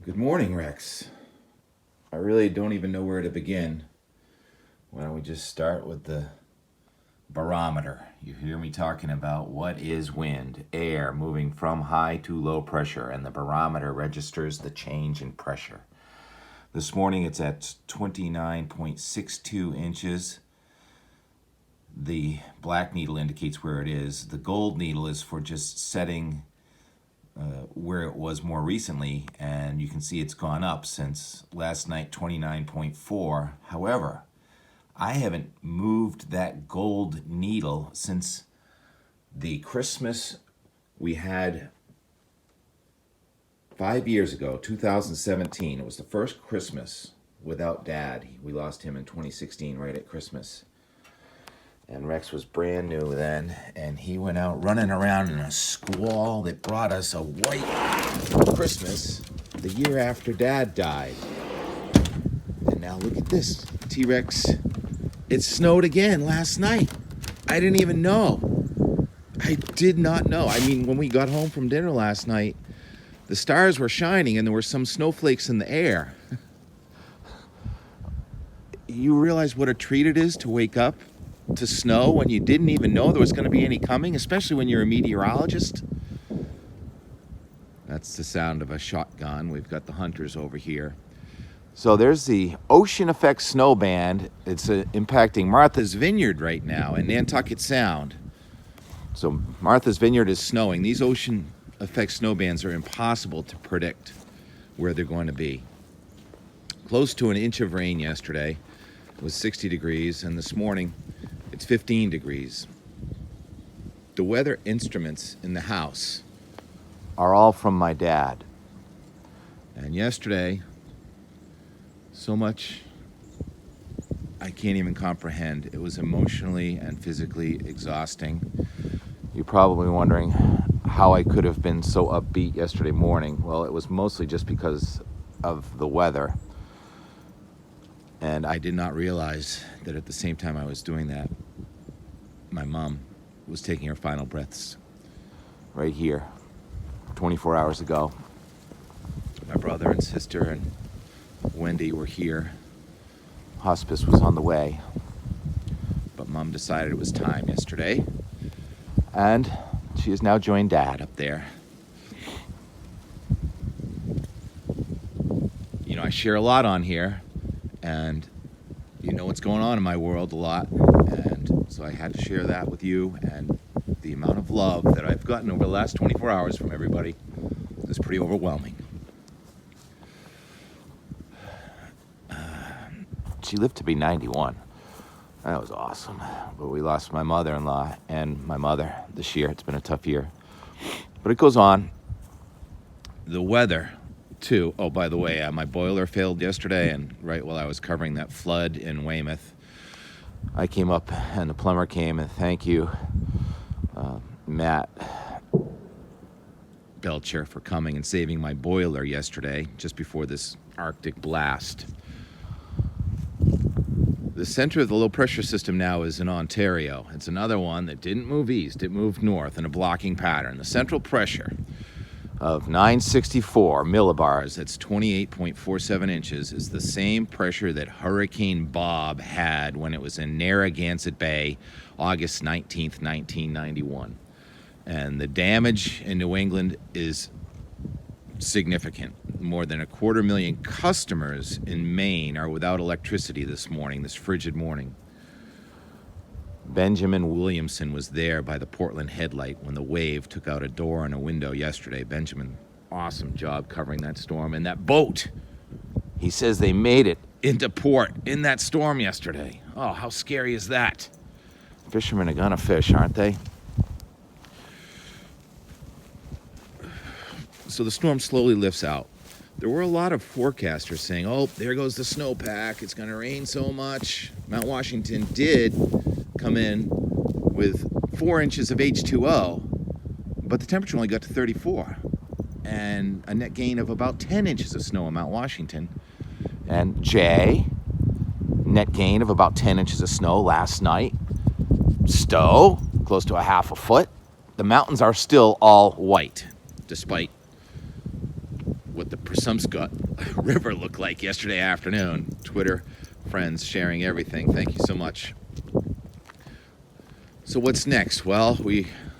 Good morning, Rex. I really don't even know where to begin. Why don't we just start with the barometer? You hear me talking about what is wind, air moving from high to low pressure, and the barometer registers the change in pressure. This morning it's at 29.62 inches. The black needle indicates where it is. The gold needle is for just setting where it was more recently, and you can see it's gone up since last night, 29.4. However, I haven't moved that gold needle since the Christmas we had 5 years ago, 2017. It was the first Christmas without Dad. We lost him in 2016, right at Christmas. And Rex was brand new then, and he went out running around in a squall that brought us a white Christmas the year after Dad died. And now look at this, T-Rex. It snowed again last night. I didn't even know. I did not know. I mean, when we got home from dinner last night, the stars were shining and there were some snowflakes in the air. You realize what a treat it is to wake up to snow when you didn't even know there was going to be any coming, especially when you're a meteorologist. That's the sound of a shotgun. We've got the hunters over here. So there's the ocean effect snow band. It's impacting Martha's Vineyard right now in Nantucket Sound. So Martha's Vineyard is snowing. These ocean effect snow bands are impossible to predict where they're going to be. Close to an inch of rain yesterday. It was 60 degrees, and this morning it's 15 degrees. The weather instruments in the house are all from my dad. And yesterday, so much I can't even comprehend. It was emotionally and physically exhausting. You're probably wondering how I could have been so upbeat yesterday morning. Well, it was mostly just because of the weather. And I did not realize that at the same time I was doing that, my mom was taking her final breaths right here, 24 hours ago. My brother and sister and Wendy were here. Hospice was on the way. But Mom decided it was time yesterday. And she has now joined Dad up there. You know, I share a lot on here. And you know what's going on in my world a lot. And so I had to share that with you. And the amount of love that I've gotten over the last 24 hours from everybody is pretty overwhelming. She lived to be 91. That was awesome. But we lost my mother-in-law and my mother this year. It's been a tough year. But it goes on. The weather, too. Oh, by the way, my boiler failed yesterday, and right while I was covering that flood in Weymouth, I came up and the plumber came, and thank you, Matt Belcher, for coming and saving my boiler yesterday, just before this Arctic blast. The center of the low pressure system now is in Ontario. It's another one that didn't move east, it moved north in a blocking pattern. The central pressure of 964 millibars, that's 28.47 inches, is the same pressure that Hurricane Bob had when it was in Narragansett Bay, August 19th, 1991. And the damage in New England is significant. More than 250,000 customers in Maine are without electricity this morning, this frigid morning. Benjamin Williamson was there by the Portland headlight when the wave took out a door and a window yesterday. Benjamin, awesome job covering that storm. And that boat, he says they made it into port in that storm yesterday. Oh, how scary is that? Fishermen are gonna fish, aren't they? So the storm slowly lifts out. There were a lot of forecasters saying, oh, there goes the snowpack. It's going to rain so much. Mount Washington did come in with 4 inches of H2O, but the temperature only got to 34. And a net gain of about 10 inches of snow in Mount Washington. And Jay, net gain of about 10 inches of snow last night. Stowe, close to a half a foot. The mountains are still all white, despite what the for some Scott river looked like yesterday afternoon. Twitter friends sharing everything. Thank you so much. So what's next? Well,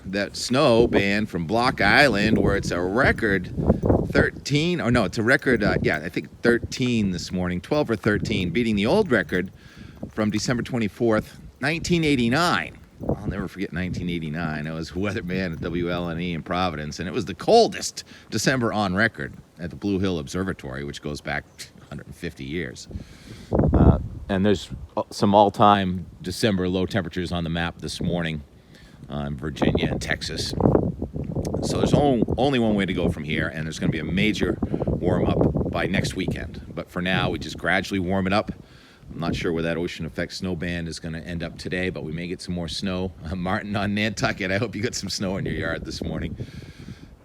that snow band from Block Island, where it's a record 13, or no, it's a record, I think 13 this morning, 12 or 13, beating the old record from December 24th, 1989. I'll never forget 1989. I was weatherman at WLNE in Providence, and it was the coldest December on record at the Blue Hill Observatory, which goes back 150 years. And there's some all-time December low temperatures on the map this morning in Virginia and Texas. So there's only one way to go from here, and there's going to be a major warm-up by next weekend. But for now, we just gradually warm it up. I'm not sure where that ocean effect snow band is going to end up today, but we may get some more snow. Martin on Nantucket, I hope you got some snow in your yard this morning.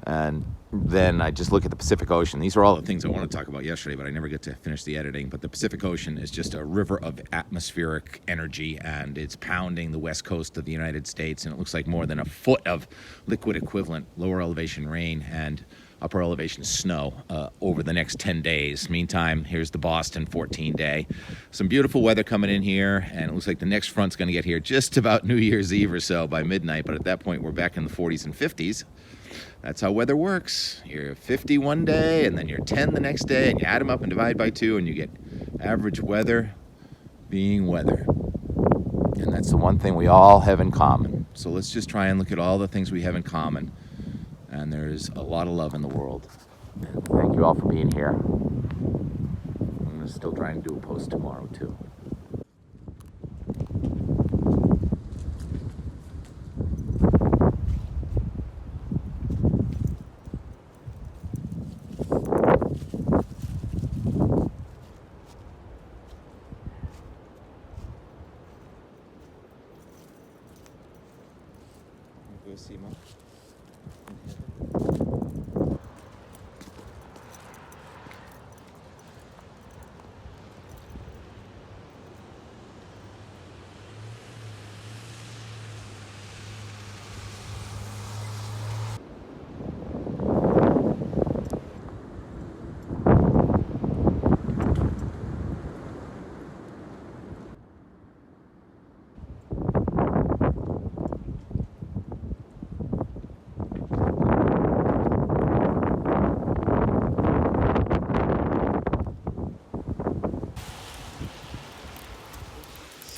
And then I just look at the Pacific Ocean. These are all the things I want to talk about yesterday, but I never get to finish the editing. But the Pacific Ocean is just a river of atmospheric energy, and it's pounding the west coast of the United States, and it looks like more than a foot of liquid equivalent lower elevation rain and upper elevation snow over the next 10 days. Meantime, here's the Boston 14-day. Some beautiful weather coming in here, and it looks like the next front's going to get here just about New Year's Eve or so by midnight, but at that point, we're back in the 40s and 50s. That's how weather works. You're 50 one day, and then you're 10 the next day, and you add them up and divide by 2, and you get average weather being weather. And that's the one thing we all have in common. So let's just try and look at all the things we have in common. And there's a lot of love in the world. And thank you all for being here. I'm going to still try and do a post tomorrow, too. Go see Mom.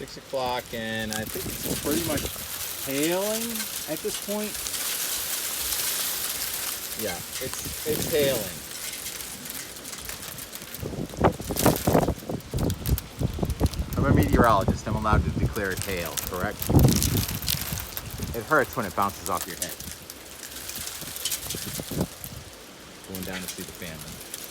6 o'clock, and I think it's pretty much hailing at this point. Yeah, it's hailing. I'm a meteorologist. I'm allowed to declare it hail, correct? It hurts when it bounces off your head. Going down to see the family.